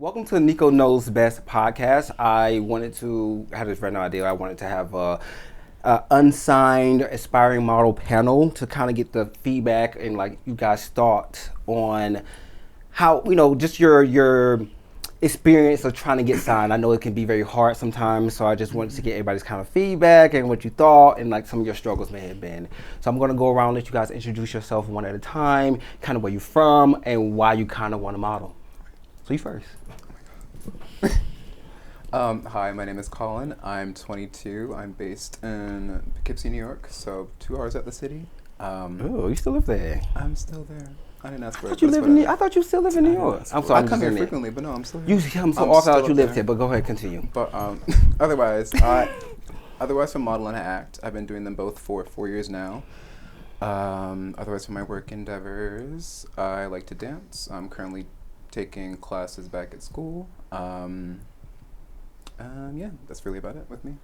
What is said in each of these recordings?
Welcome to Nico Knows Best podcast. I had this random idea. I wanted to have a unsigned aspiring model panel to kind of get the feedback and like you guys' thoughts on how, just your experience of trying to get signed. I know it can be very hard sometimes, so I just wanted to get everybody's kind of feedback and what you thought and like some of your struggles may have been. So I'm going to go around and let you guys introduce yourself one at a time, kind of where you're from and why you kind of want to model. So you first. Hi, my name is Collin. I'm 22. I'm based in Poughkeepsie, New York, so 2 hours out the city. Oh, you still live there? I'm still there. I didn't ask for it. I thought you still live in New York. I'm sorry, I come here frequently, but no, I'm still here. You come so often that you lived here, but go ahead, continue. But otherwise for model and act, I've been doing them both for 4 years now. Otherwise for my work endeavors, I like to dance. I'm currently taking classes back at school. Yeah, that's really about it with me.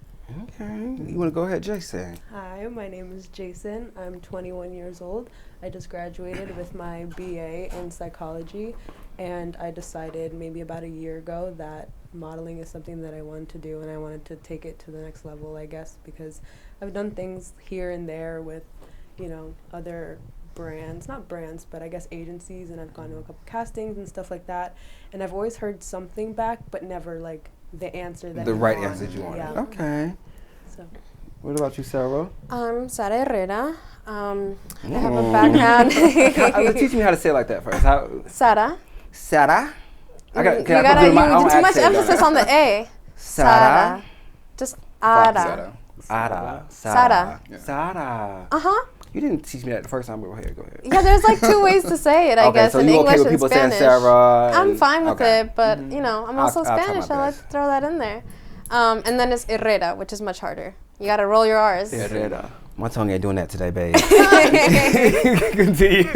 Okay. You want to go ahead, Jaisen? Hi, my name is Jaisen. I'm 21 years old. I just graduated with my BA in psychology, and I decided maybe about a year ago that modeling is something that I wanted to do, and I wanted to take it to the next level, I guess, because I've done things here and there with, other brands, not brands, but I guess agencies, and I've gone to a couple castings and stuff like that, and I've always heard something back, but never like the answer that the right answer you wanted. Yeah. Okay. So. What about you, Sara? I'm Sara Herrera. I have a background. Teach me how to say it like that first. Sara. Sara? You did too much emphasis on the A. Sara. Just Ara. Sara. Yeah. Sara. Uh-huh. You didn't teach me that the first time. Go ahead. Yeah, there's like two ways to say it, I guess, so in you English okay with and people Spanish. saying Sara? I'm fine with okay. it, but I'm also I'll try Spanish. my I like best. to throw that in there. And then it's Herrera, which is much harder. You gotta roll your R's. Herrera. My tongue ain't doing that today, babe. Continue.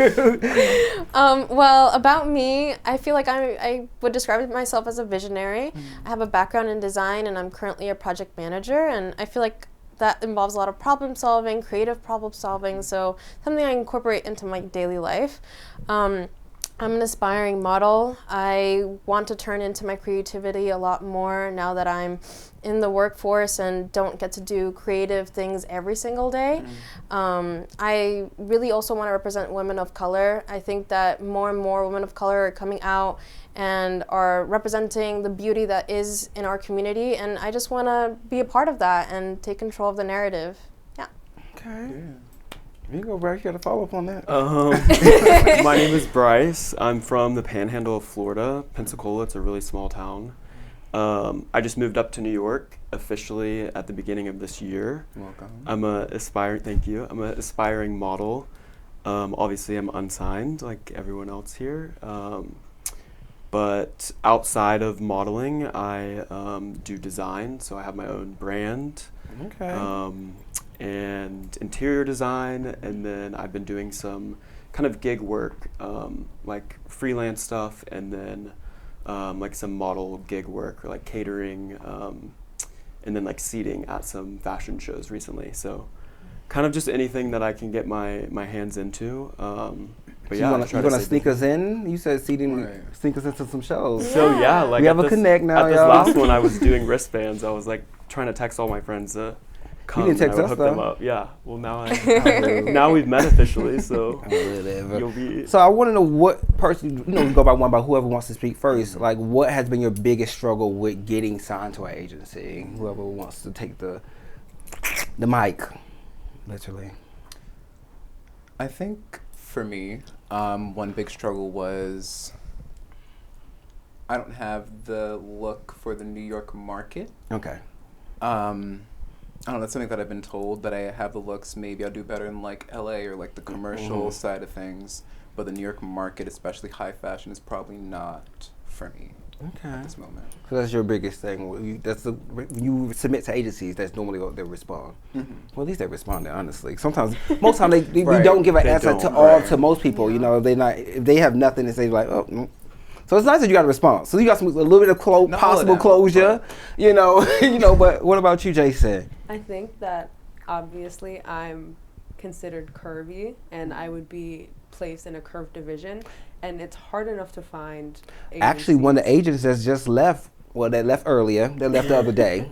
Well, about me, I feel like I would describe myself as a visionary. I have a background in design, and I'm currently a project manager, and I feel like that involves a lot of problem solving, creative problem solving, so something I incorporate into my daily life. I'm an aspiring model. I want to turn into my creativity a lot more now that I'm in the workforce and don't get to do creative things every single day. I really also want to represent women of color. I think that more and more women of color are coming out and are representing the beauty that is in our community, and I just want to be a part of that and take control of the narrative. Yeah. Okay. Yeah. You go, Bryce. You got to follow up on that. My name is Bryce. I'm from the Panhandle of Florida, Pensacola. It's a really small town. I just moved up to New York officially at the beginning of this year. Welcome. Thank you. I'm an aspiring model. Obviously, I'm unsigned like everyone else here. But outside of modeling, I do design. So I have my own brand. Okay. And interior design, and then I've been doing some kind of gig work, like freelance stuff, and then like some model gig work, or like catering, and then like seating at some fashion shows recently. So kind of just anything that I can get my hands into. But so yeah, you're gonna sneak us in? You said seating, right. sneak us into some shows. So yeah, like we have a connect now, at this y'all. last one, I was doing wristbands. I was like trying to text all my friends to come. You didn't text and I would us hook them though. up. Yeah. Well, now we've met officially, so you'll be. So I want to know what person, we go by one, by whoever wants to speak first. Like, what has been your biggest struggle with getting signed to an agency? Whoever wants to take the mic, literally. I think for me, one big struggle was I don't have the look for the New York market. Okay. I don't know, that's something that I've been told, that I have the looks. Maybe I'll do better in like LA or like the commercial side of things, but the New York market, especially high fashion, is probably not for me at this moment. So that's your biggest thing. When you submit to agencies, that's normally what they respond. Well, at least they responded, honestly. Most time they Right. don't give an They answer don't, to most people. If they have nothing to say, like, oh. Mm. So it's nice that you got a response. So you got a little bit of possible closure, But what about you, Jaisen? I think that obviously I'm considered curvy, and I would be placed in a curved division. and it's hard enough to find Actually, one of the agencies. agents that's just left, well, they left earlier. They left the other day.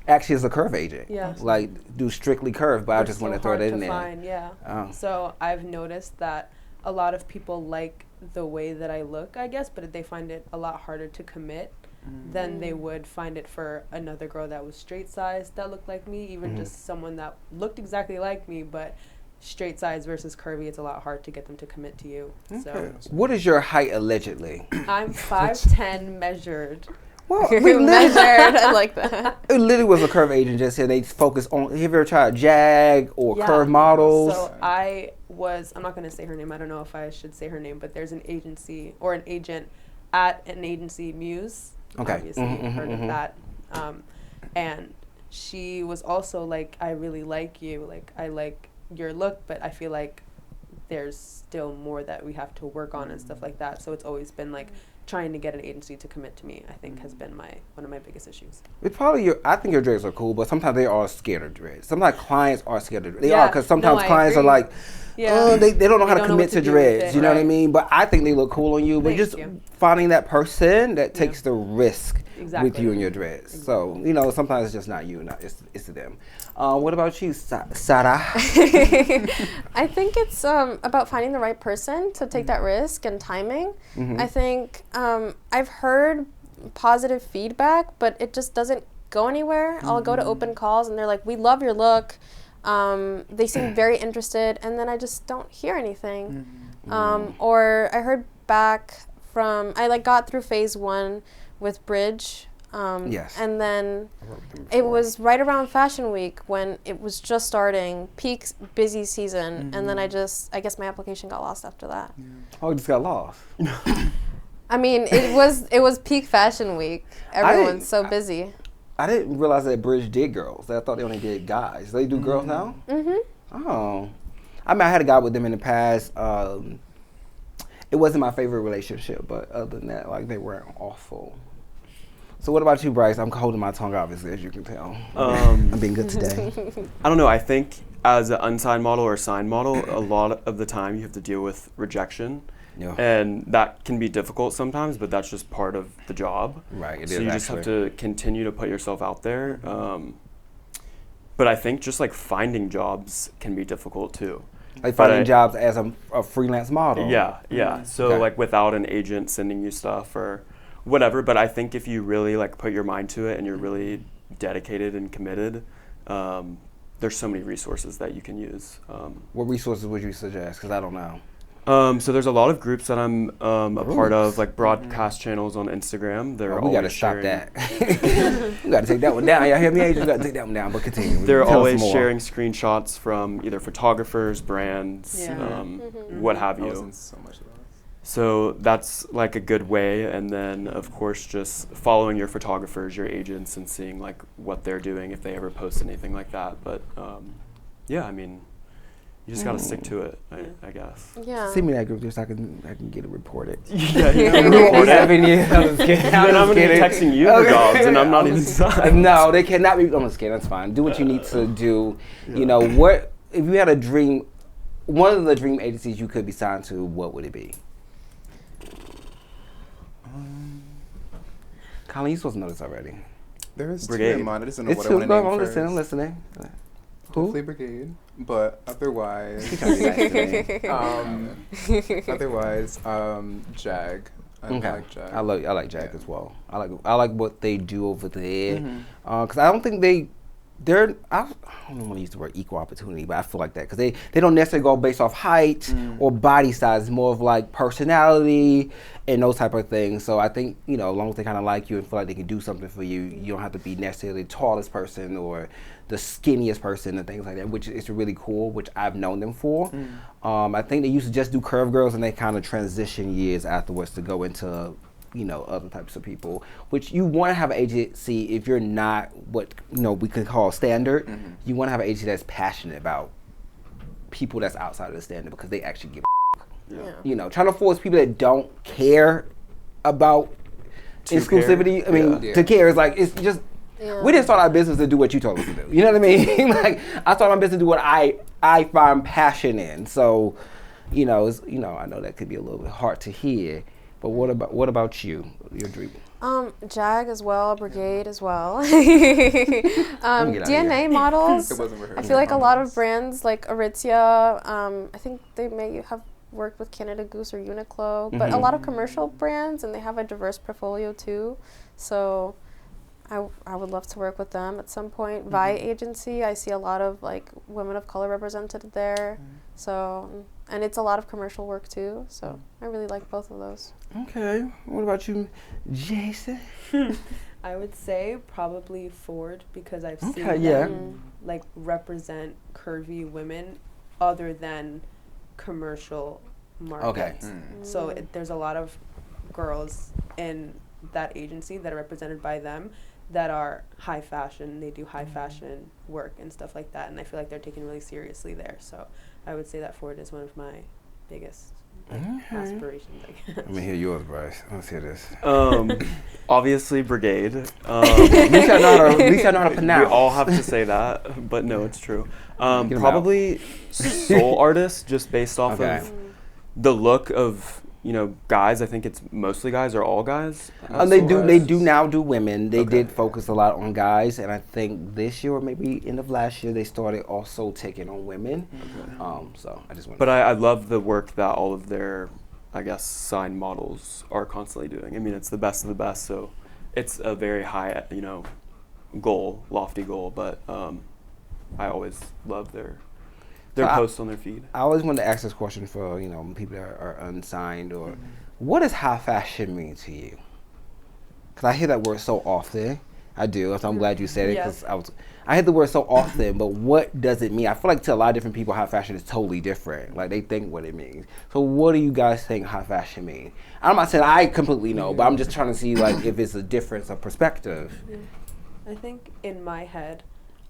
Actually is a curve agent. Yeah. Like, do strictly curve, but I They're just so want to throw hard it in to there. find, yeah. Oh. So I've noticed that a lot of people like the way that I look, I guess, but they find it a lot harder to commit than they would find it for another girl that was straight sized that looked like me, even just someone that looked exactly like me, but straight size versus curvy, it's a lot hard to get them to commit to you. So What is your height allegedly? I'm 5'10" measured. Well, Measured. I like that. it literally was a curve agent just said they focus on. Have you ever tried Jag or Yeah. curve models? So I'm not going to say her name. I don't know if I should say her name, but there's an agency or an agent at an agency, Muse. Okay. Obviously, heard of that. And she was also like, I really like you. Like, I like your look, but I feel like there's still more that we have to work on and stuff like that. So it's always been like trying to get an agency to commit to me, I think, has been one of my biggest issues. It's probably I think your dreads are cool, but sometimes they are scared of dreads. Sometimes clients are scared of dreads. They Yeah, are, because sometimes no, I clients are agree. like, Yeah. they don't know how They to don't know commit what to to do with dreads. it, You know what I right. mean? But I think they look cool on you. But Thank just you. finding that person that takes the risk with Exactly. you and your dreads. So, sometimes it's just not you, it's them. What about you, Sara? I think it's about finding the right person to take that risk and timing. I think I've heard positive feedback, but it just doesn't go anywhere. I'll go to open calls and they're like, we love your look. They seem very interested, and then I just don't hear anything. Or I heard back from, I got through phase 1 with Bridge. Yes. And then it was right around Fashion Week when it was just starting, peak busy season, and then I guess my application got lost after that. Oh, it just got lost. I mean, it was peak Fashion Week. Everyone's so busy. I didn't realize that Bridge did girls. I thought they only did guys. They do girls now? Oh. I mean, I had a guy with them in the past. It wasn't my favorite relationship, but other than that, they weren't awful. So what about you, Bryce? I'm holding my tongue, obviously, as you can tell. I'm being good today. I don't know. I think as an unsigned model or signed model, a lot of the time you have to deal with rejection. Yeah. And that can be difficult sometimes, but that's just part of the job. Right, it so is you just have actually. to continue to put yourself out there. But I think just finding jobs can be difficult too. Like finding jobs as a freelance model. Yeah. So Okay. without an agent sending you stuff or whatever, but I think if you really put your mind to it and you're really dedicated and committed, there's so many resources that you can use. What resources would you suggest? Because I don't know. So there's a lot of groups that I'm a part of, broadcast channels on Instagram. They're We got to always stop sharing, that. We got to take that one down. Y'all hear me, agents? We got to take that one down, but continue. They're Tell us always more. sharing screenshots from either photographers, brands, Yeah. what have I was you. in so much of those. So that's a good way, and then of course just following your photographers, your agents, and seeing what they're doing if they ever post anything like that. But yeah, I mean, you just gotta stick to it, I guess. Yeah. Send me that group just so I can get it reported. Yeah, you We won't have any. I'm just kidding. Then I'm gonna be kidding. texting you for jobs, and I'm not even signed. No, they cannot be. I'm just kidding. That's fine. Do what you need to do. Yeah. What if you had a dream? One of the dream agencies you could be signed to. What would it be? Collin, you supposed to know this already. There is two BRI'GEID. in mind. I just don't know It's what I too. want to name I'm first. listening. Hopefully BRI'GEID, but otherwise, otherwise, Jag. I like Jag. I like Jag as well. I like what they do over there. Because I don't think they're I don't want to use the word equal opportunity, but I feel like that because they don't necessarily go based off height or body size. It's more of personality and those type of things. So I think as long as they kind of like you and feel like they can do something for you, you don't have to be necessarily the tallest person or the skinniest person and things like that, which is really cool, which I've known them for. I think they used to just do curve girls and they kind of transition years afterwards to go into other types of people, which you want to have an agency if you're not what we could call standard. You want to have an agency that's passionate about people that's outside of the standard because they actually give Yeah. trying to force people that don't care about exclusivity. care. To care is it's just we didn't start our business to do what you told us to do. You know what I mean? I started my business to do what I find passion in. So you know, I know that could be a little bit hard to hear, but what about you? Your dream? JAG as well, BRI'GEID as well. outta DNA models. It wasn't rehearsed. I feel like a lot of brands like Aritzia, I think they may have worked with Canada Goose or Uniqlo, but a lot of commercial brands, and they have a diverse portfolio too. So I would love to work with them at some point. Vi Agency, I see a lot of like women of color represented there. So, and it's a lot of commercial work too. So I really like both of those. Okay. What about you, Jaisen? I would say probably Ford, because I've seen Okay, yeah. them like represent curvy women other than commercial markets. Okay. So there's a lot of girls in that agency that are represented by them that are high fashion. They do high fashion work and stuff like that, and I feel like they're taken really seriously there. So I would say that Ford is one of my biggest aspirations, I guess. Let me hear yours, Bryce. Let's hear this. Obviously, BRI'GEID. At least I know how to pronounce. We all have to say that, but no, it's true. Get 'em Probably soul artists, just based off Okay. of the look of, you know, guys. I think it's mostly guys or all guys. They soul do artists. now do women. They Okay. did focus a lot on guys, and I think this year or maybe end of last year they started also taking on women. So I just want. But I love the work that all of their, I guess, signed models are constantly doing. I mean, it's the best of the best, so it's a very high, you know, lofty goal. But I always love their posts on their feed. I always wanted to ask this question for people that are unsigned, or what does high fashion mean to you? Because I hear that word so often. I do, so I'm glad you said it. Yes. Because I hear the word so often, but what does it mean? I feel like to a lot of different people, high fashion is totally different. Like they think what it means. So what do you guys think high fashion means? I'm not saying I completely know, but I'm just trying to see like if it's a difference of perspective. I think in my head,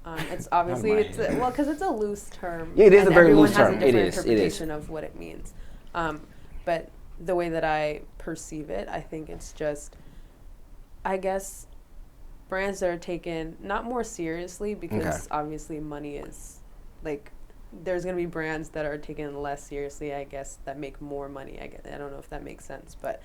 it's obviously because it's a loose term. Yeah, it is and a very everyone loose has term. a different It is. interpretation of what it means. But the way that I perceive it, I think it's just, I guess, brands that are taken not more seriously, because obviously money is like, there's going to be brands that are taken less seriously, I guess, that make more money. I don't know if that makes sense, but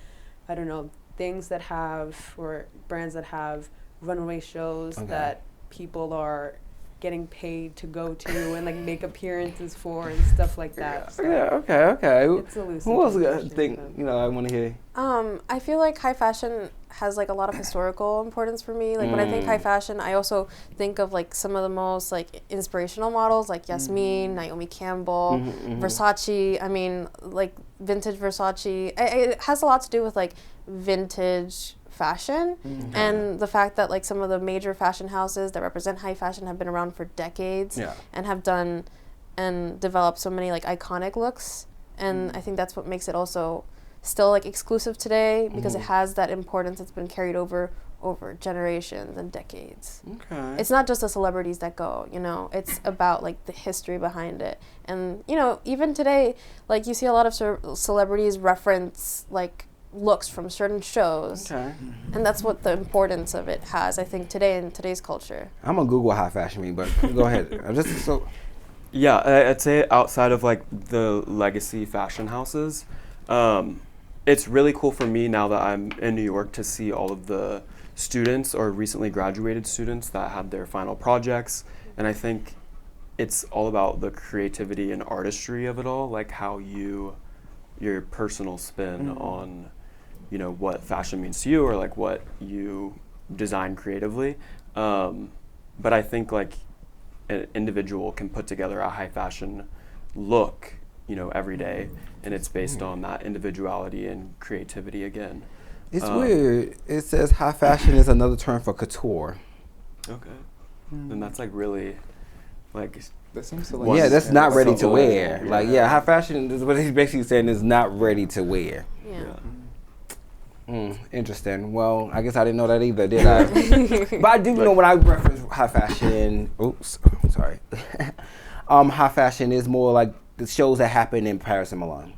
I don't know, things that have, or brands that have runway shows that people are getting paid to go to and like make appearances for and stuff like that. So Okay. it's a loose Who else interpretation, think but- I want to hear? I feel like high fashion has like a lot of historical importance for me. Like when I think high fashion, I also think of like some of the most like inspirational models, like Yasmin, Naomi Campbell, Versace. I mean, like vintage Versace. It has a lot to do with like vintage fashion, and the fact that like some of the major fashion houses that represent high fashion have been around for decades and have done and developed so many like iconic looks, and I think that's what makes it also still like exclusive today, because it has that importance that's been carried over generations and decades. Okay. It's not just the celebrities that go, it's about like the history behind it. And even today, like you see a lot of celebrities reference like looks from certain shows, and that's what the importance of it has, I think, today in today's culture. I'm gonna Google high fashion mean, but go ahead. I'm just so. Yeah, I'd say outside of like the legacy fashion houses, it's really cool for me now that I'm in New York to see all of the students or recently graduated students that had their final projects, and I think it's all about the creativity and artistry of it all, like how your personal spin on what fashion means to you, or like what you design creatively. But I think like an individual can put together a high fashion look, every day, and it's based on that individuality and creativity again. It's weird. It says high fashion is another term for couture. Okay. And that's like really like That seems to Yeah, that's not ready to so wear. old. Like, high fashion is what he's basically saying is not ready to wear. Interesting. Well, I guess I didn't know that either, did I? But I do know when I reference high fashion. Oops, sorry. High fashion is more like the shows that happen in Paris and Milan.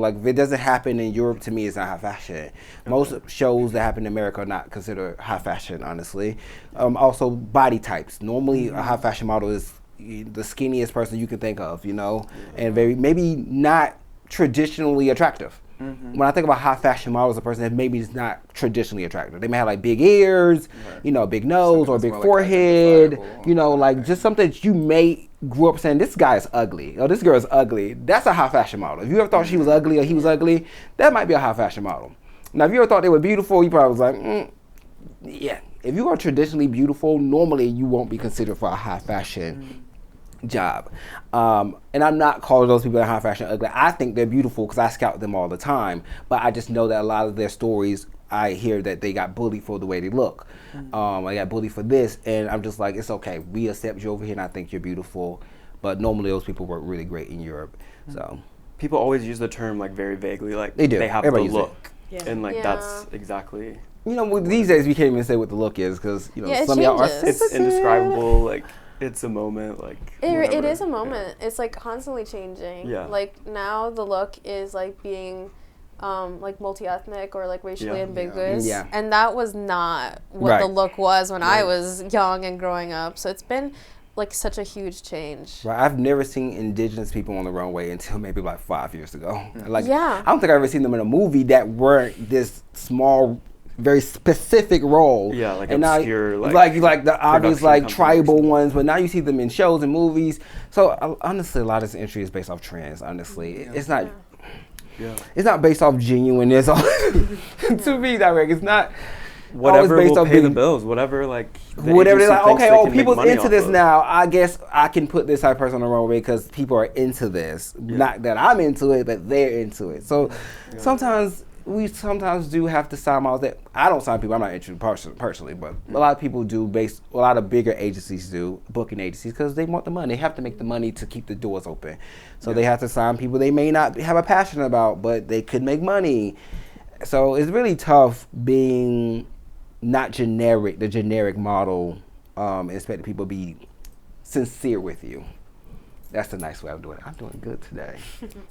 Like if it doesn't happen in Europe, to me, it's not high fashion. Most shows that happen in America are not considered high fashion, honestly. Also, body types. Normally, a high fashion model is the skinniest person you can think of, and maybe not traditionally attractive. When I think about high fashion models, a person that maybe is not traditionally attractive. They may have like big ears, you know, big nose or big forehead, you know, like just something that you may grew up saying, this guy is ugly, or this girl is ugly. That's a high fashion model. If you ever thought she was ugly or he was ugly, that might be a high fashion model. Now, if you ever thought they were beautiful, you probably was like, yeah. If you are traditionally beautiful, normally you won't be considered for a high fashion job. And I'm not calling those people in high fashion ugly. I think they're beautiful because I scout them all the time. But I just know that a lot of their stories, I hear that they got bullied for the way they look. I got bullied for this, and I'm just like, it's okay. We accept you over here, and I think you're beautiful. But normally those people work really great in Europe. So people always use the term like very vaguely, like they do. They have Everybody the uses look, Yeah. and like that's exactly. You know, these days we can't even say what the look is because, you know, Yeah, it some of y'all are changes. It's indescribable. Like it's a moment. Like It whatever. is a moment. It's like constantly changing. Yeah. Like now the look is like being like multi-ethnic or like racially Yeah. ambiguous. Yeah. And that was not what the look was when I was young and growing up. So it's been like such a huge change. Right, I've never seen indigenous people on the runway until maybe like 5 years ago. Like, Yeah. I don't think I've ever seen them in a movie that weren't this small, very specific role. Yeah, like and obscure, now, like like the obvious production like company or tribal something. ones, but now you see them in shows and movies. So honestly, a lot of this industry is based off trends. Honestly, it's not. Yeah. It's not based off genuineness. To be direct, it's not. Whatever based will off pay the being- bills, whatever like. The Whatever they're agency like, thinks okay, they oh, can make people's money into off this of. now. I guess I can put this type of person on the runway because people are into this. Not that I'm into it, but they're into it. So sometimes we do have to sign models that I don't sign people. I'm not interested personally, but a lot of people do. A lot of bigger agencies do, booking agencies, because they want the money. They have to make the money to keep the doors open. So they have to sign people they may not have a passion about, but they could make money. So it's really tough being not generic, the generic model, expecting people to be sincere with you. That's the nice way of doing it. I'm doing good today.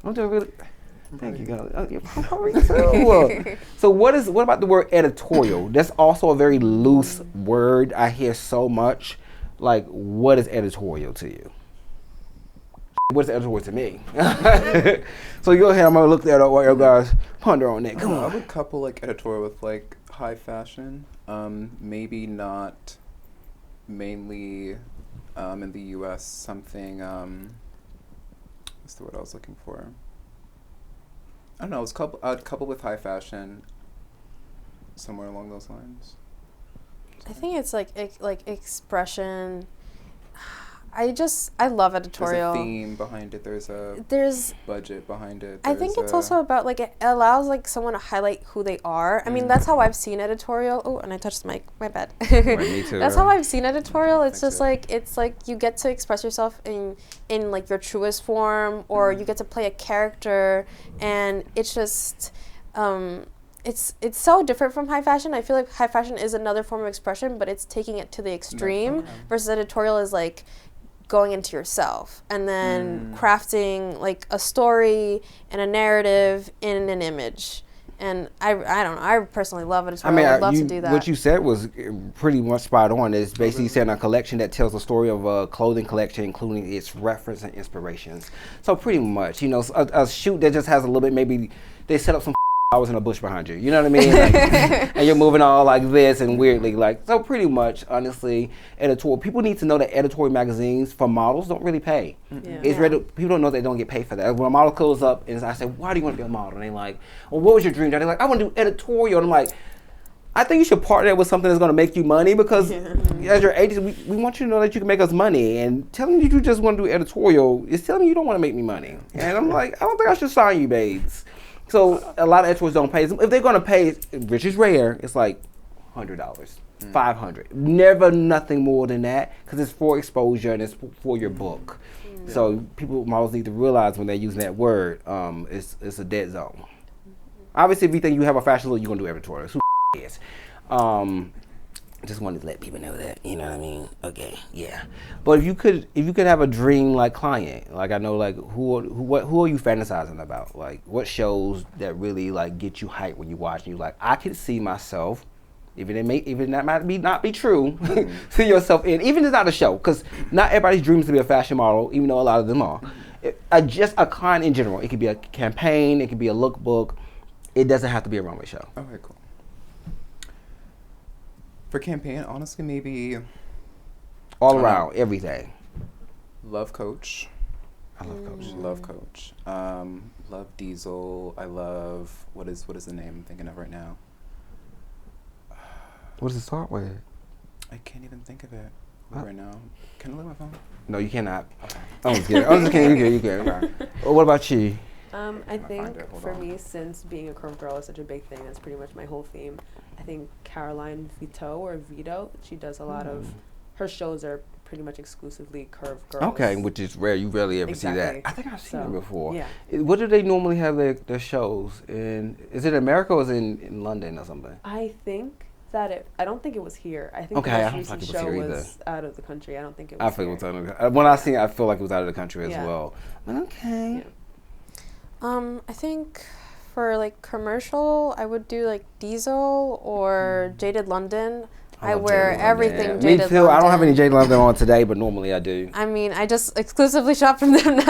I'm doing really. Thank you, guys. I'm probably too. So what about the word editorial? That's also a very loose word. I hear so much. Like, what is editorial to you? What is editorial to me? So go ahead. I'm gonna look that up while you guys ponder on that. Come I on. would couple like editorial with like high fashion. Maybe not mainly in the U.S. Something. What's the word I was looking for? I don't know. I'd couple with high fashion. Somewhere along those lines. I think it's like expression. I love editorial. There's a theme behind it. There's a budget behind it. I think it's also about like it allows like someone to highlight who they are. I mean, that's how I've seen editorial. Oh, and I touched the mic. My bad. Me too. That's how I've seen editorial. It's Thanks, just like it's like you get to express yourself in like your truest form, or you get to play a character, and it's just it's so different from high fashion. I feel like high fashion is another form of expression, but it's taking it to the extreme. Versus editorial is like going into yourself and then crafting like a story and a narrative in an image. And I don't know. I personally love editorial. I would love to do that. What you said was pretty much spot on. It's basically saying a collection that tells the story of a clothing collection, including its reference and inspirations. So pretty much, you know, a shoot that just has a little bit, maybe they set up some flowers in a bush behind you. You know what I mean? Like, and you're moving all like this and weirdly. Like, so pretty much, honestly, editorial. People need to know that editorial magazines for models don't really pay. People don't know they don't get paid for that. When a model calls up and I say, why do you want to be a model? And they're like, well, what was your dream job? They're like, I want to do editorial. And I'm like, I think you should partner with something that's going to make you money because as your agency, we want you to know that you can make us money. And telling you just want to do editorial is telling me you don't want to make me money. And I'm like, I don't think I should sign you, babes. So a lot of editors don't pay. If they're gonna pay, which is rare, it's like $100, $500. Never nothing more than that because it's for exposure and it's for your book. So models need to realize when they're using that word, it's a dead zone. Obviously, if you think you have a fashion look, you're gonna do editorial. Who cares? Just wanted to let people know that, you know what I mean? Okay, yeah. But if you could have a dream like client, like I know, like who are you fantasizing about? Like what shows that really like get you hyped when you watch and you like I could see myself, even that might not be true, see yourself in even if it's not a show, because not everybody's dreams to be a fashion model, even though a lot of them are. just a client in general. It could be a campaign. It could be a lookbook. It doesn't have to be a runway show. Okay, cool. For campaign, honestly, maybe All around, everything. Love Coach. I love Coach. Love Coach. Love Diesel. I love what is the name I'm thinking of right now? What does it start with? I can't even think of it right now. Can I look at my phone? No, you cannot. I'm just kidding. I'm just kidding. You can. Okay. Well, what about you? I think find it. Hold for on. me, since being a curve girl is such a big thing, that's pretty much my whole theme. I think Caroline Vito, she does a lot of, her shows are pretty much exclusively curve girls. Okay, which is rare. You rarely ever see that. Exactly. I think I've seen So, it before. yeah. What do they normally have their shows in? Is it in America or is it in London or something? I think that I don't think it was here. I think Okay, the I most don't recent think it was show here was out of the country. I don't think it was I feel here. it was out of the, when I seen it, I feel like it was out of the country as Yeah. well. But okay. Yeah. I think for like commercial, I would do like Diesel or Jaded London. I love wear Jaded everything London. Jaded Me too. I don't have any London. Jaded London on today, but normally I do. I mean, I just exclusively shop from them now.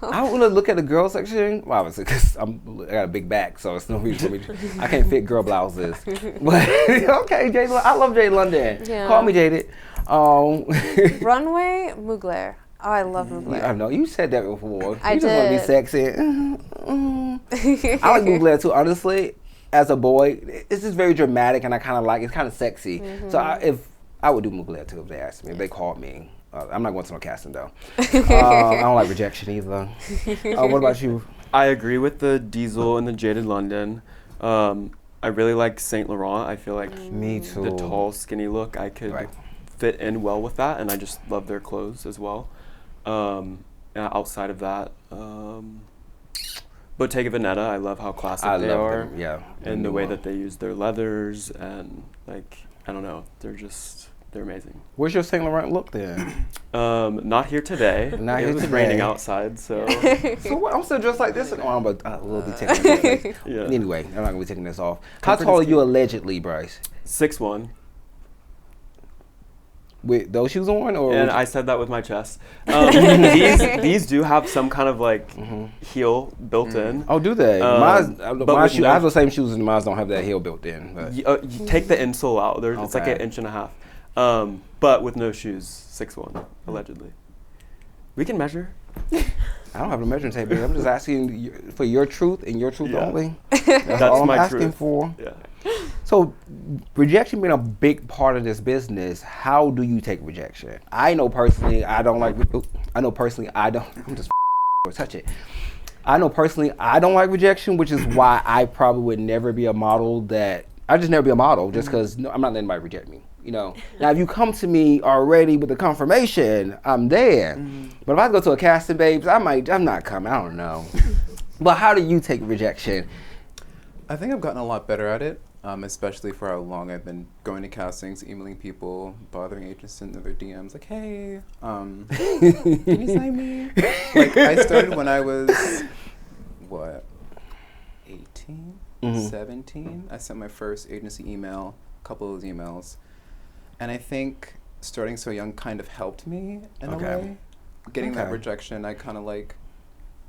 I want to look at the girl section. Well, obviously, because I got a big back, so it's no reason for me. I can't fit girl blouses. But okay, Jaded. I love Jaded London. Yeah. Call me Jaded. Runway, Mugler. Oh, I love Mugler. I know you said that before. I you just want to be did. sexy. I like Mugler too. Honestly, as a boy, it's just very dramatic, and I kind of like it's kind of sexy. So if I would do Mugler too if they asked me. If they called me. I'm not going to no casting though. I don't like rejection either. What about you? I agree with the Diesel and the Jaded London. I really like Saint Laurent. I feel like Me too. the tall, skinny look, I could Right. fit in well with that, and I just love their clothes as well. Outside of that, Bottega Veneta, I love how classic I they love are, them. Yeah. and the way that they use their leathers, and like I don't know, they're amazing. Where's your Saint Laurent look then? Not here today. Not it here was today. raining outside, so So what? I'm still dressed like this. Oh, but we'll be taking this off. yeah. Anyway, I'm not gonna be taking this off. How Comfort tall are is you key. allegedly, Bryce? 6'1". With those shoes on, or And I said that with my chest. These do have some kind of like heel built in. oh, do they? but My with shoe, no- I have the same shoes, and mine don't have that heel built in. But. You take the insole out. It's like Okay. an inch and a half. But with no shoes, 6'1", allegedly. We can measure. I don't have a measuring tape, baby. I'm just asking for your truth and your truth Yeah. only. That's all I'm my asking truth. for. Yeah. So, rejection being a big part of this business, how do you take rejection? I know personally, I don't like. I know personally, I don't. I'm just touch it. I know personally, I don't like rejection, which is why I probably would never be a model. I just never be a model, just because I'm not letting anybody reject me. You know. Now, if you come to me already with the confirmation, I'm there. But if I go to a casting, babes, I'm not coming. I don't know. But how do you take rejection? I think I've gotten a lot better at it, especially for how long I've been going to castings, emailing people, bothering agents in their DMs, like, hey, can you sign me? Like, I started when I was, 18, 17? I sent my first agency email, a couple of those emails, and I think starting so young kind of helped me in a Okay. way. Getting that Okay. rejection, I kind of like,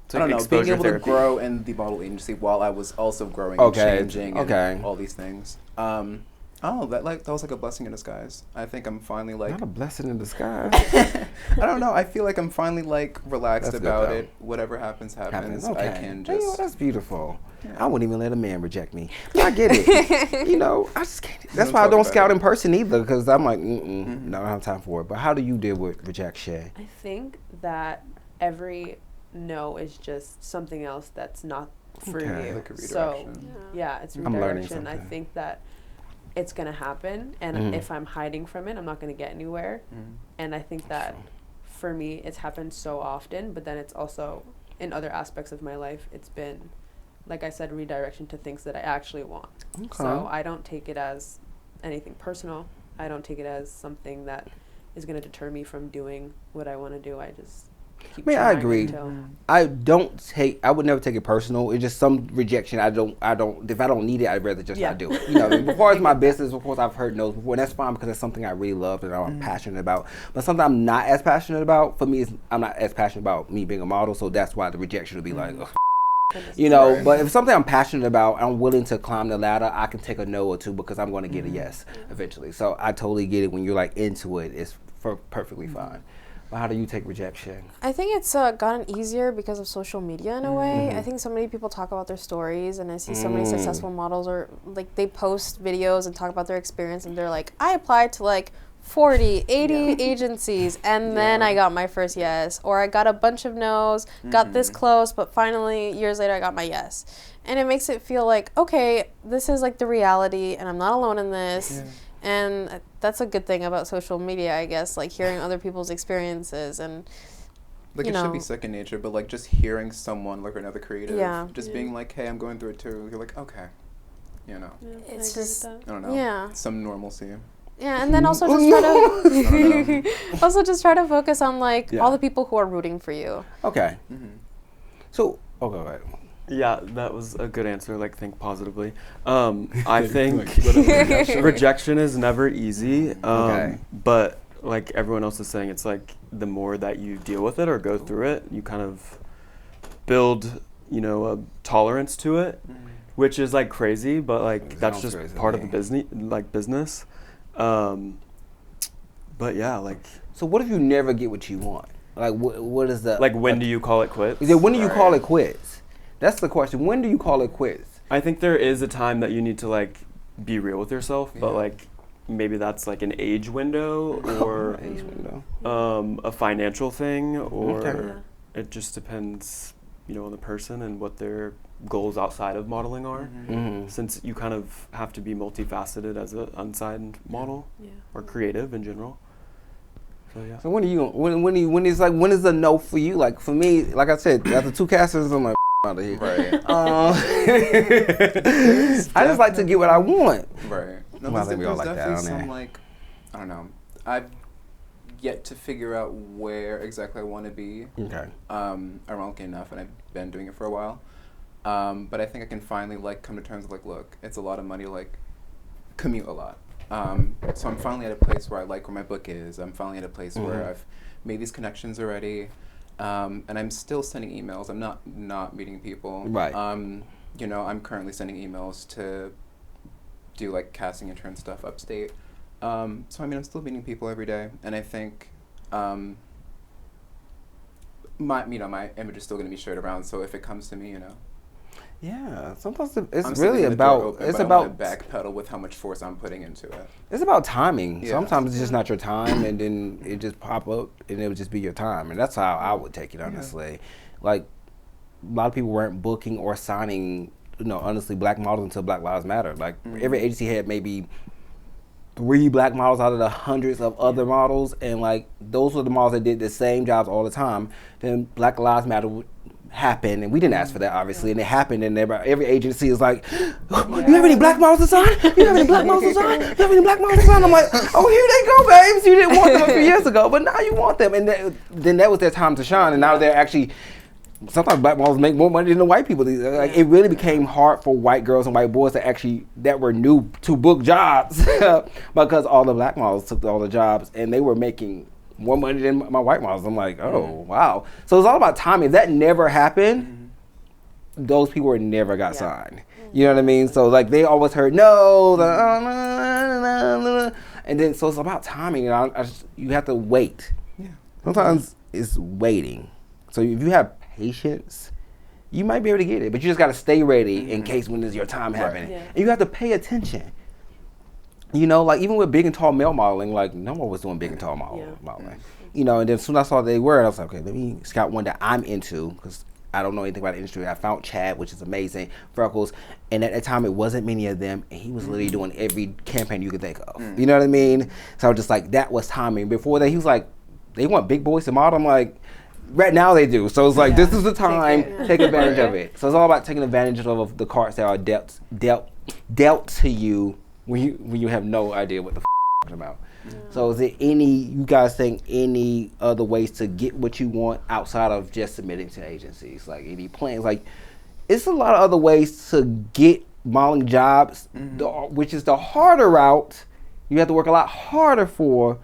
It's I like don't know, being exposure able to therapy. grow in the model agency while I was also growing Okay, and changing okay. and all these things. That was like a blessing in disguise. I think I'm finally like, Not a blessing in disguise. I don't know, I feel like I'm finally like relaxed That's good, about though. it. Whatever happens, happens. Okay. I can Hey, just, that's beautiful. Yeah. I wouldn't even let a man reject me. But I get it. You know, I just can't. That's don't why I talk don't about scout it. in person either, because I'm like, no, I don't have time for it. But how do you deal with rejection? I think that every no is just something else that's not for Okay. you. Like a So redirection. yeah, it's I'm learning redirection. I something. think that it's gonna happen, and Mhm. if I'm hiding from it, I'm not gonna get anywhere. And I think that for me, it's happened so often, but then it's also in other aspects of my life, it's been, like I said, redirection to things that I actually want. So Okay. I don't take it as anything personal. I don't take it as something that is going to deter me from doing what I want to do. I just keep I mean, I trying agree. until- I would never take it personal. It's just some rejection. If I don't need it, I'd rather just not do it. You know, as far as my business, of course, I've heard no's before, and that's fine because it's something I really love and I'm passionate about. But something I'm not as passionate about, for me, I'm not as passionate about me being a model, so that's why the rejection would be like, ugh. You know, but if something I'm passionate about, I'm willing to climb the ladder, I can take a no or two because I'm going to get a yes eventually. So I totally get it when you're like into it. It's perfectly fine. But how do you take rejection? I think it's gotten easier because of social media in a way. I think so many people talk about their stories, and I see so many successful models, or like they post videos and talk about their experience, and they're like, I applied to like 40, 80 agencies, and then I got my first yes, or I got a bunch of no's, got this close, but finally years later I got my yes. And it makes it feel like, okay, this is like the reality, and I'm not alone in this. And that's a good thing about social media, I guess, like hearing other people's experiences. And like, it should be second nature, but like just hearing someone, like another creative, just being like, hey, I'm going through it too, you're like, okay, you know. It's just, I don't know, some normalcy. Yeah, and then also just try to try to focus on like all the people who are rooting for you. Okay. So, go ahead. Yeah, that was a good answer. Like, think positively. I think rejection is never easy. But like everyone else is saying, it's like the more that you deal with it or go through it, you kind of build, you know, a tolerance to it, which is like crazy. But like that's just part of the business. But yeah, like. So what if you never get what you want? Like, what is the... Like, when do you call it quits? When do you call it quits? That's the question. When do you call it quits? I think there is a time that you need to, like, be real with yourself, but, like, maybe that's, like, an age window or a financial thing, or it just depends, you know, on the person and what their goals outside of modeling are, since you kind of have to be multifaceted as an unsigned model or creative in general. So yeah. So when is the no for you? Like for me, like I said, after 2 casters, I'm like out of here. Right. I just like to get what I want. Right. No, Well, I think we all there's like that, definitely don't some they? like, I don't know. I've yet to figure out where exactly I want to be. Okay. Ironically enough, and I've been doing it for a while. But I think I can finally like come to terms with like, look, it's a lot of money, like commute a lot. So I'm finally at a place where I like where my book is. I'm finally at a place where I've made these connections already. And I'm still sending emails. I'm not meeting people. Right. You know, I'm currently sending emails to do like casting intern stuff upstate. So I mean, I'm still meeting people every day, and I think my image is still going to be shared around. So if it comes to me, you know. Yeah, sometimes it's I'm really about backpedal with how much force I'm putting into it. It's about timing. Yeah. Sometimes it's just not your time, and then it just pop up, and it would just be your time, and that's how I would take it honestly. Like a lot of people weren't booking or signing, you know, honestly, black models until Black Lives Matter. Like every agency had maybe 3 black models out of the hundreds of other models, and like those were the models that did the same jobs all the time. Then Black Lives Matter would happen, and we didn't ask for that obviously, and it happened, and every agency is like, you have any black models to sign? You have any black models to sign? You have any black models to sign? I'm like, oh, here they go, babes. You didn't want them a few years ago, but now you want them, and then that was their time to shine, and now they're actually, sometimes black models make more money than the white people. Like, it really became hard for white girls and white boys that were new to book jobs because all the black models took all the jobs, and they were making more money than my white models. I'm like, oh, wow. So it's all about timing. If that never happened, those people were never got signed. You know what I mean? So like they always heard no, and then so it's about timing. And you have to wait. Yeah. Sometimes it's waiting. So if you have patience, you might be able to get it, but you just got to stay ready in case when is your time happening. Yeah. And you have to pay attention. You know, like even with big and tall male modeling, like no one was doing big and tall modeling. You know, and then as soon as I saw they were, I was like, okay, let me scout one that I'm into, because I don't know anything about the industry. I found Chad, which is amazing, Freckles, and at that time it wasn't many of them, and he was literally doing every campaign you could think of. You know what I mean? So I was just like, that was timing. Before that, he was like, they want big boys to model. I'm like, right now they do. So it's like, this is the time, take advantage of it. So it's all about taking advantage of the cards that are dealt to you when you have no idea what the talking about. So is there you guys think any other ways to get what you want outside of just submitting to agencies? Like any plans? Like it's a lot of other ways to get modeling jobs, which is the harder route. You have to work a lot harder for.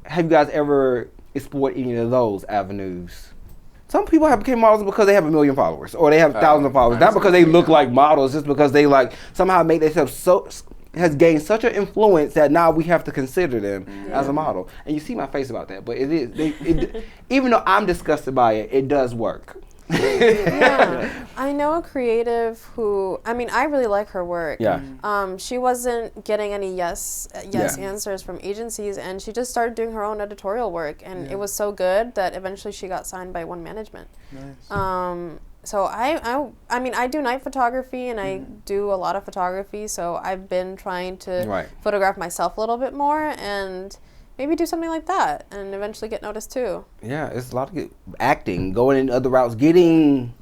Have you guys ever explored any of those avenues? Some people have become models because they have 1 million followers or they have thousands of followers. Not because they look like models, just because they like somehow make themselves has gained such an influence that now we have to consider them as a model. And you see my face about that, but it is even though I'm disgusted by it, it does work. Yeah, I know a creative who, I mean, I really like her work. Yeah. She wasn't getting any yes answers from agencies, and she just started doing her own editorial work, and it was so good that eventually she got signed by One Management. Nice. So I mean, I do night photography, and I do a lot of photography, so I've been trying to photograph myself a little bit more, and maybe do something like that and eventually get noticed too. Yeah, it's a lot of acting, going in other routes, getting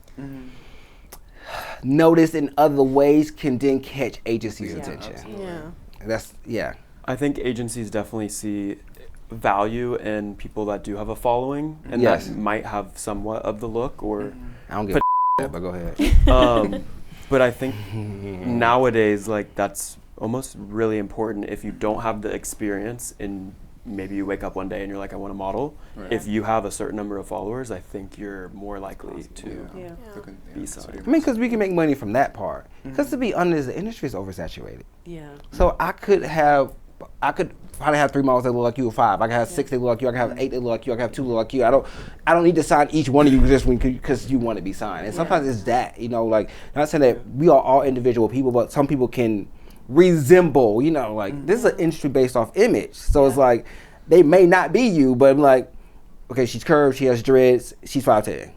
noticed in other ways can then catch agencies' attention. Yeah. I think agencies definitely see value in people that do have a following and that might have somewhat of the look or I don't give a but go ahead. But I think nowadays, like, that's almost really important. If you don't have the experience and maybe you wake up one day and you're like, I want to model. Right. If you have a certain number of followers, I think you're more likely to be signed. I mean, because we can make money from that part. Because to be honest, the industry is oversaturated. Yeah. So I could probably have 3 models that look like you or 5. I can have 6 that look like you. I can have 8 that look like you. I can have 2 that look like you. I don't need to sign each one of you just because you want to be signed. And sometimes it's that, like, not saying that we are all individual people, but some people can resemble, like this is an industry based off image. So it's like they may not be you, but I'm like, okay, she's curved, she has dreads, she's 5'10".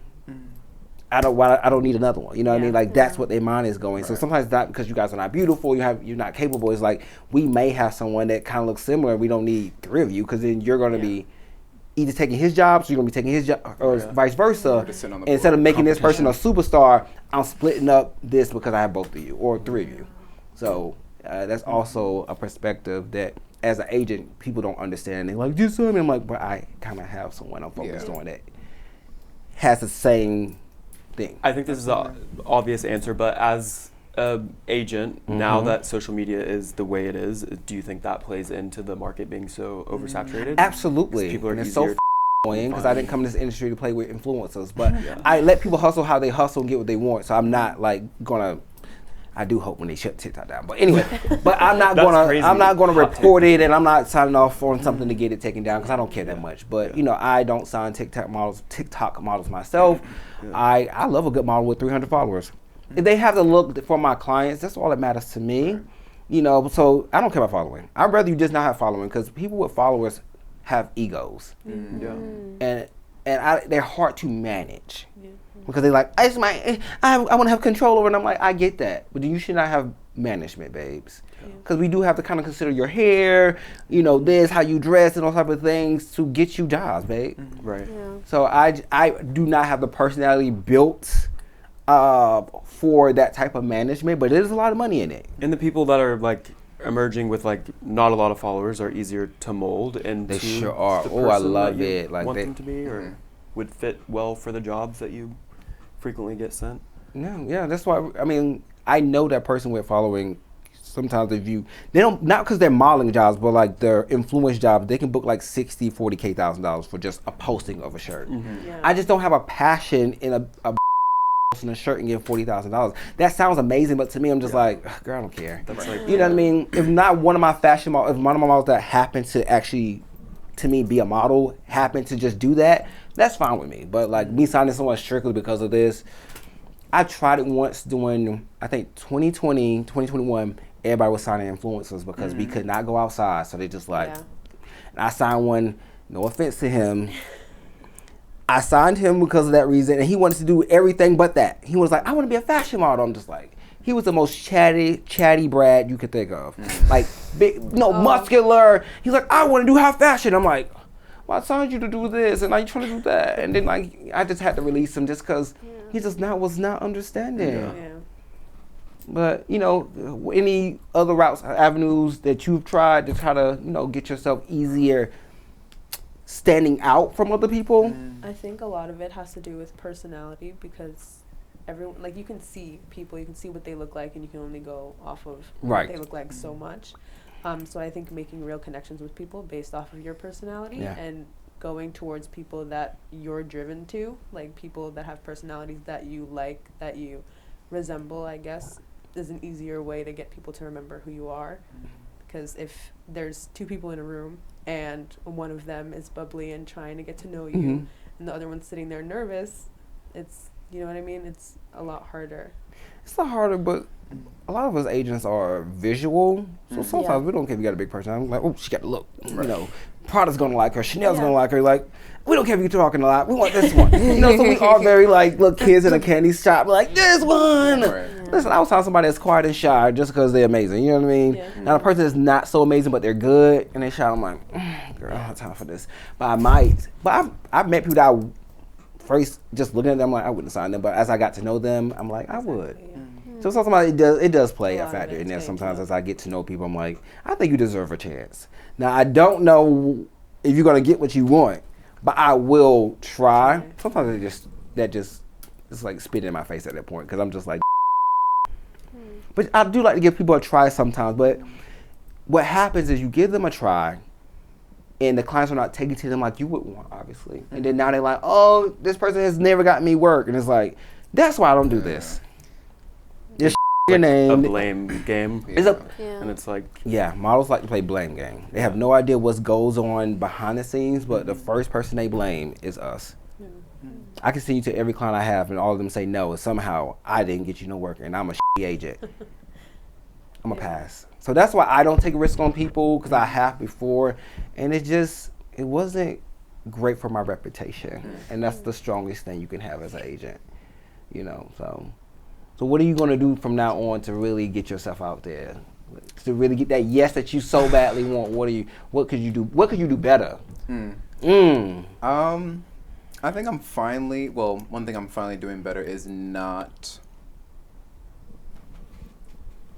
I don't need another one. You know what I mean? Like that's what their mind is going. So sometimes it's not because you guys are not beautiful, you're not capable. It's like we may have someone that kind of looks similar. We don't need 3 of you because then you're going to be either taking his job, so you're going to be taking his job, or vice versa. Instead of making this person a superstar, I'm splitting up this because I have both of you or 3 of you. So that's also a perspective that as an agent, people don't understand. They're like, just sign me. I'm like, but I kind of have someone I'm focused on that has the same thing. I think this is an obvious answer, but as an agent, now that social media is the way it is, do you think that plays into the market being so oversaturated? Absolutely. People are and it's easier so annoying because I didn't come in this industry to play with influencers, but I let people hustle how they hustle and get what they want. So I'm not like gonna. I do hope when they shut TikTok down. But anyway, but I'm not gonna report it, and I'm not signing off on something to get it taken down because I don't care that much. But I don't sign TikTok models myself. I love a good model with 300 followers. If they have the look for my clients, that's all that matters to me. So I don't care about following. I'd rather you just not have following because people with followers have egos, and they're hard to manage. Because they're like, I want to have control over it. And I'm like, I get that. But you should not have management, babes. Because we do have to kind of consider your hair, this, how you dress, and all type of things to get you jobs, babe. Right. Yeah. So I do not have the personality built for that type of management, but there's a lot of money in it. And the people that are like emerging with like not a lot of followers are easier to mold into They sure are. the Oh, I person love that you it. Like want they- them to be or would fit well for the jobs that you frequently get sent. Yeah, that's why. I mean, I know that person with following. Sometimes they don't, not because they're modeling jobs, but like their influence jobs, they can book like $60,000, $40,000 for just a posting of a shirt. I just don't have a passion in a posting a shirt and getting $40,000. That sounds amazing, but to me, I'm just like, girl, I don't care. That's like, You know what I mean? If not one of my fashion models, if one of my models that happen to actually, to me, be a model, happen to just do that, that's fine with me. But like me signing someone strictly because of this, I tried it once during, I think 2020, 2021, everybody was signing influencers because we could not go outside. So they just like, and I signed one, no offense to him. I signed him because of that reason, and he wanted to do everything but that. He was like, I want to be a fashion model. I'm just like, he was the most chatty Brad you could think of. Like, big, muscular. He's like, I want to do high fashion. I'm like, well, I signed you to do this, and now you're trying to do that. And then like, I just had to release him just because he just was not understanding. But, you know, any other routes, avenues that you've tried to try to, you know, get yourself easier standing out from other people? I think a lot of it has to do with personality, because everyone, like, you can see people, you can see what they look like, and you can only go off of Right. what they look like so much. So I think making real connections with people based off of your personality and going towards people that you're driven to, like people that have personalities that you like, that you resemble, I guess, is an easier way to get people to remember who you are. Because if there's two people in a room and one of them is bubbly and trying to get to know you, and the other one's sitting there nervous, it's, you know what I mean? It's a lot harder. It's not harder, but a lot of us agents are visual, so sometimes we don't care if you got a big person. I'm like, oh, she got the look. You know, Prada's gonna like her, Chanel's gonna like her. Like, we don't care if you're talking a lot. We want this one. You know, so we are very like little kids in a candy shop. We're like, this one. Listen, I was telling somebody that's quiet and shy just because they're amazing. You know what I mean? Now, the person is not so amazing, but they're good and they shy. I'm like, girl, I don't have time for this. But I might. But I've met people that I first just looking at them like I wouldn't sign them, but as I got to know them, I'm like, I would. So sometimes it does play a factor in there. Sometimes as I get to know people, I'm like, I think you deserve a chance. Now I don't know if you're gonna get what you want, but I will try. Sometimes it's like spitting in my face at that point because I'm just like. But I do like to give people a try sometimes. But what happens is you give them a try, and the clients are not taking to them like you would want, obviously. And then now they're like, oh, this person has never gotten me work, and it's like, that's why I don't do this. Just your name. A blame game. And it's like... Yeah, models like to play blame game. They have no idea what goes on behind the scenes, but the first person they blame is us. I can send you to every client I have, and all of them say no, and somehow I didn't get you no work, and I'm a agent. I'm a pass. So that's why I don't take a risk on people, because I have before, and it wasn't great for my reputation. And that's the strongest thing you can have as an agent, you know, So what are you going to do from now on to really get yourself out there? To really get that yes that you so badly want? What could you do? What could you do better? I think one thing I'm finally doing better is not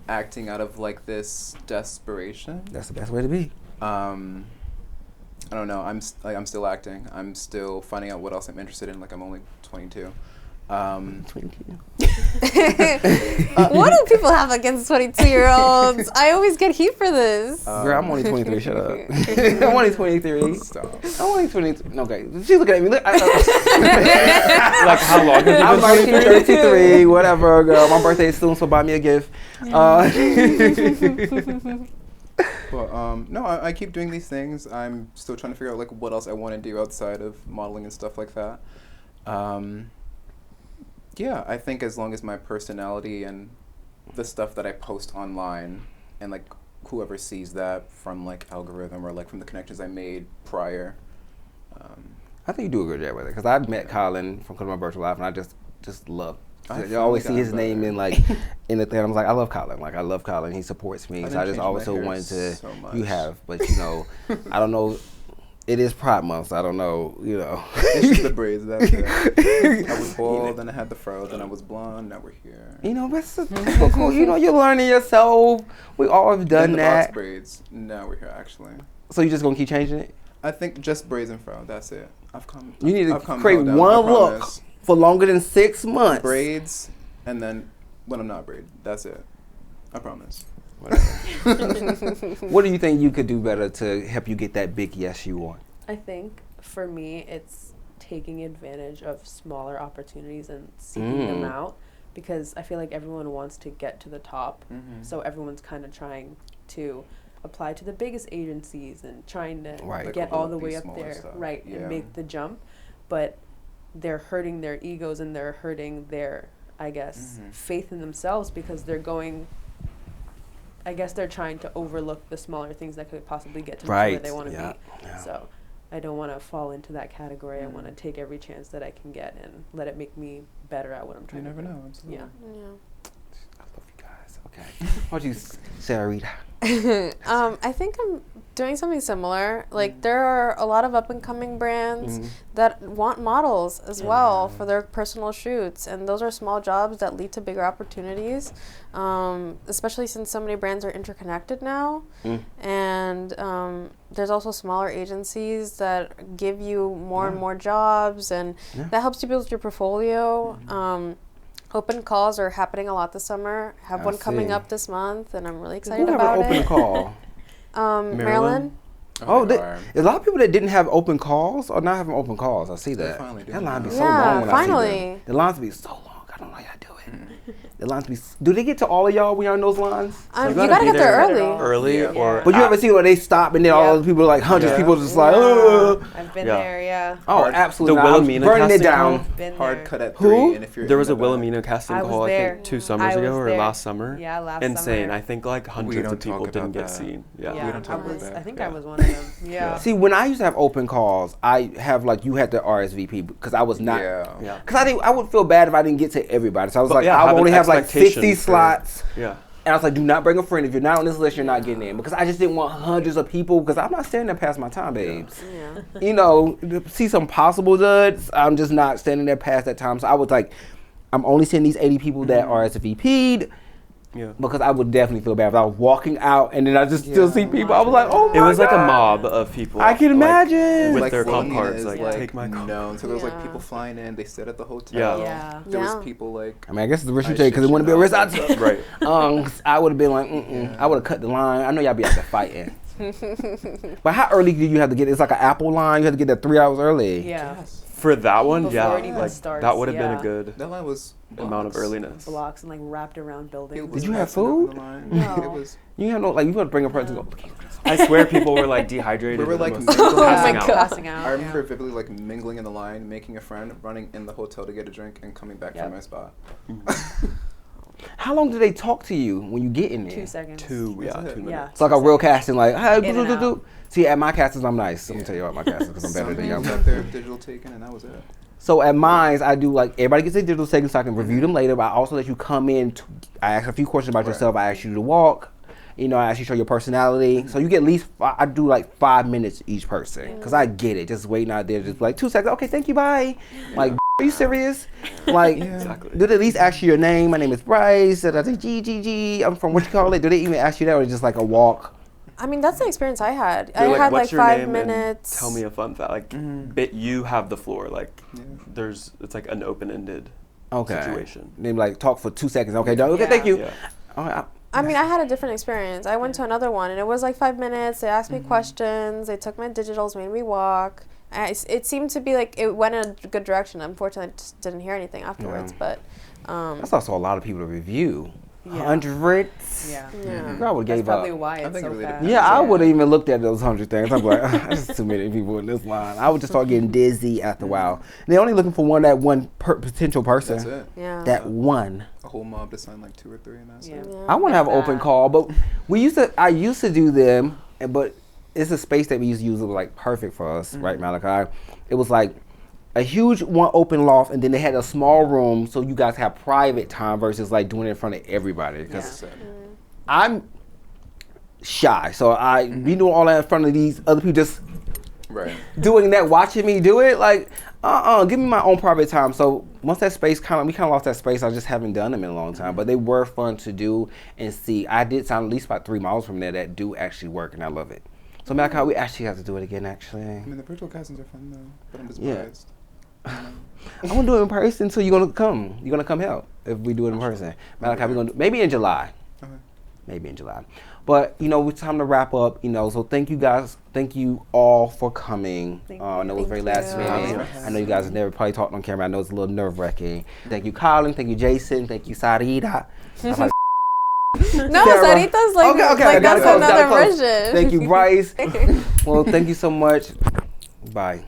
acting out of like this desperation. That's the best way to be. I don't know. I'm still acting. I'm still finding out what else I'm interested in. Like, I'm only 22. 22. What do people have against 22-year-olds? I always get heat for this. Girl, I'm only 23. Shut up. I'm only 23. Stop. I'm only 23. Okay, she's looking at me. Like, how long have I'm you been 33, whatever, girl. My birthday is soon, so buy me a gift. But no, I keep doing these things. I'm still trying to figure out like what else I want to do outside of modeling and stuff like that. Yeah, I think as long as my personality and the stuff that I post online and like whoever sees that from like algorithm or like from the connections I made prior. I think you do a good job with it, because I've met Collin from Colin Virtual Life, and I just love. I You always see finally his got name better. in like in the thing. I was like, I love Collin. Like, I love Collin. He supports me. I So I didn't just change always my hair wanted to. so much. You have, but you know, I don't know. It is Pride Month, so I don't know. You know. It's just the braids. That's it. I was bald, then I had the fro, then I was blonde. Now we're here. You know, that's cool. You know, you're learning yourself. We all have done Then the that. box braids. Now we're here actually. So you just gonna keep changing it? I think just braids and fro. That's it. You need to I've calmed create down, one I look promise. for longer than 6 months. Braids, and then when I'm not braid, that's it. I promise. What do you think you could do better to help you get that big yes you want? I think for me, it's taking advantage of smaller opportunities and seeking them out, because I feel like everyone wants to get to the top. So everyone's kind of trying to apply to the biggest agencies and trying to Right. get Like all all the of way these up smaller there, stuff. right, Yeah. and make the jump. But they're hurting their egos and they're hurting their, I guess, faith in themselves, because they're going, I guess they're trying to overlook the smaller things that could possibly get to where they want to be. Yeah. So I don't want to fall into that category. I want to take every chance that I can get and let it make me better at what I'm You trying never to do. know. Absolutely. Yeah. I love you guys. Okay. What you, Sara Herrera? I think I'm doing something similar. Like there are a lot of up and coming brands that want models as well for their personal shoots, and those are small jobs that lead to bigger opportunities, especially since so many brands are interconnected now. And there's also smaller agencies that give you more and more jobs, and that helps you build your portfolio. Open calls are happening a lot this summer. Have one coming up this month, and I'm really excited about it. Open call. Maryland. Oh, a lot of people that didn't have open calls are not having open calls. I see that. That line be so long when I see them. The lines be so long. I don't know how y'all do it. The lines be. Do they get to all of y'all when you're on those lines? You gotta get there early. Or. But you ever see where they stop and then all those people, like hundreds of people, just like, I've been there, Oh, absolutely. The Wilhelmina burning it casting down. call? Hard cut at 3. Who? And if you're There was a Wilhelmina casting call, I there. think, 2 summers ago or last summer. Yeah, last Insane. summer. I think like hundreds of people didn't get seen. We don't talk about that. I think I was one of them. Yeah. See, when I used to have open calls, I have like you had to RSVP because I was not. Because I would feel bad if I didn't get to everybody. So I was like, I would only have like 60 slots. Yeah. And I was like, do not bring a friend. If you're not on this list, you're not getting in. Because I just didn't want hundreds of people, because I'm not standing there past my time, babes. You know, to see some possible duds, I'm just not standing there past that time. So I was like, I'm only seeing these 80 people that RSVP'd. Yeah. Because I would definitely feel bad if I was walking out and then I just still see people. I was like, oh my God. It was like a mob of people. I can imagine. With like their comp cards, like take my card. No, so there was like people flying in. They stayed at the hotel. There was people like. I mean, I guess it's a risk you take because it wouldn't be a risk I took. Right. I would have been like, I would have cut the line. I know y'all be out there fighting. But how early do you have to get? It's like an Apple line. You have to get there 3 hours early. Yeah. For that one, starts, that would have been a good that line was amount of earliness. Blocks and like wrapped around buildings. Did you have food? No. It was. You have no, like, you got to bring a person to go. I swear people were like dehydrated. We were like passing out. I remember vividly like mingling in the line, making a friend, running in the hotel to get a drink, and coming back from my spot. How long do they talk to you when you get in there? 2 seconds. 2 minutes. It's like a real casting, like, hey, see, at my castings, I'm nice. Let me tell you about my castings because I'm better than y'all. Got their digital taken, and that was it. So at mine, I do like, everybody gets their digital taken so I can review them later, but I also let you come in. I ask a few questions about yourself. I ask you to walk. You know, I actually show your personality. So you get at least, I do like 5 minutes each person. Because I get it. Just waiting out there, just like 2 seconds. Okay, thank you, bye. Like, are you serious? Like, do they at least ask you your name? My name is Bryce. I say, G. I'm from what you call it. Do they even ask you that or just like a walk? I mean, that's the experience I had. They're I had what's like your 5 name minutes. Tell me a fun fact. Like, you have the floor. Like, it's like an open-ended situation. They like talk for 2 seconds. Okay, thank you. Yeah. I mean, I had a different experience. I went to another one, and it was like 5 minutes. They asked me questions. They took my digitals, made me walk. It seemed to be like it went in a good direction. Unfortunately, I just didn't hear anything afterwards. But that's also a lot of people to review. Hundreds. I would gave probably up. why it's so fast. I would have even looked at those 100 things. I'm like, there's too many people in this line. I would just start getting dizzy after a while. And they're only looking for one potential person. That's it. Yeah. That one. A whole mob to sign like 2 or 3, and that's it. I want to have an open call, but I used to do them, but it's a space that we used to use. It was like perfect for us, right, Malachi? It was like a huge one open loft, and then they had a small room so you guys have private time versus like doing it in front of everybody. Because I'm shy, so I be doing all that in front of these other people just doing that, watching me do it. Like, give me my own private time. So once that space we kind of lost that space. I just haven't done them in a long time, but they were fun to do and see. I did sound at least about 3 miles from there that do actually work, and I love it. So Malachi, we actually have to do it again. Actually, I mean the virtual castings are fun though, but I'm just surprised. I'm gonna do it in person, so you're gonna come. You're gonna come help if we do it in person. Malachi, we're gonna do maybe in July. Okay. Maybe in July. But it's time to wrap up. So thank you guys. Thank you all for coming. I know it was very last minute. I know you guys have never probably talked on camera. I know it's a little nerve wracking. Thank you, Collin. Thank you, Jaisen. Thank you, Sarita. No, Sarita's like, like that's another version. Thank you, Bryce. Well, thank you so much. Bye.